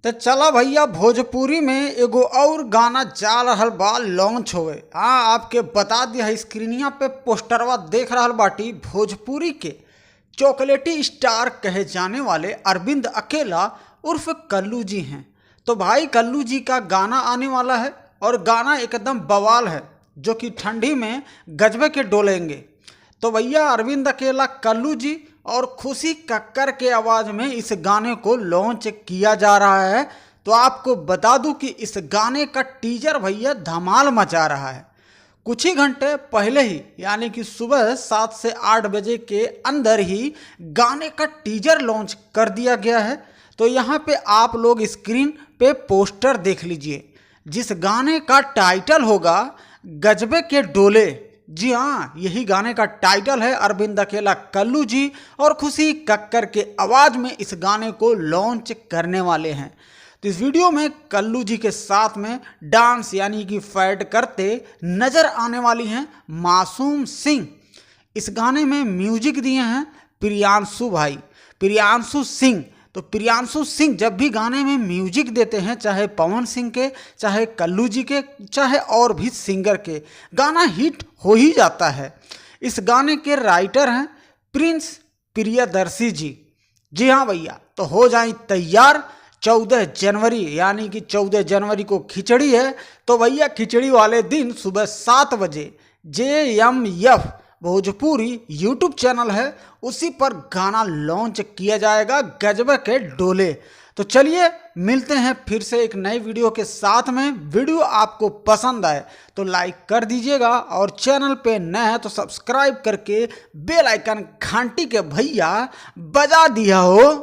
तो चला भैया भोजपुरी में एगो और गाना जा रहल बा लॉन्च होवे। हाँ, आपके बता दिया स्क्रीनिया पे पोस्टरवा देख रहल बाटी। भोजपुरी के चॉकलेटी स्टार कहे जाने वाले अरविंद अकेला उर्फ कल्लू जी हैं। तो भाई कल्लू जी का गाना आने वाला है और गाना एकदम बवाल है जो कि ठंडी में गजबे के डोलेंगे। तो भैया अरविंद अकेला, कल्लू जी और खुशी कक्कर के आवाज़ में इस गाने को लॉन्च किया जा रहा है। तो आपको बता दूं कि इस गाने का टीजर भैया धमाल मचा रहा है। कुछ ही घंटे पहले ही यानी कि सुबह 7 से 8 बजे के अंदर ही गाने का टीजर लॉन्च कर दिया गया है। तो यहाँ पे आप लोग स्क्रीन पे पोस्टर देख लीजिए, जिस गाने का टाइटल होगा गजबे के डोले। जी हाँ, यही गाने का टाइटल है। अरविंद अकेला, कल्लू जी और खुशी कक्कर के आवाज़ में इस गाने को लॉन्च करने वाले हैं। तो इस वीडियो में कल्लू जी के साथ में डांस यानी कि फैट करते नजर आने वाली हैं मासूम सिंह। इस गाने में म्यूजिक दिए हैं प्रियांशु भाई, प्रियांशु सिंह। तो प्रियांशु सिंह जब भी गाने में म्यूजिक देते हैं, चाहे पवन सिंह के, चाहे कल्लू जी के, चाहे और भी सिंगर के, गाना हिट हो ही जाता है। इस गाने के राइटर हैं प्रिंस प्रियदर्शी जी। जी हाँ भैया, तो हो जाए तैयार। 14 जनवरी यानी कि 14 जनवरी को खिचड़ी है। तो भैया खिचड़ी वाले दिन सुबह 7 बजे JMF भोजपुरी यूट्यूब चैनल है, उसी पर गाना लॉन्च किया जाएगा गजब के डोले। तो चलिए मिलते हैं फिर से एक नई वीडियो के साथ में। वीडियो आपको पसंद आए तो लाइक कर दीजिएगा और चैनल पे नए हैं तो सब्सक्राइब करके बेल आइकन घंटी के भैया बजा दिया हो।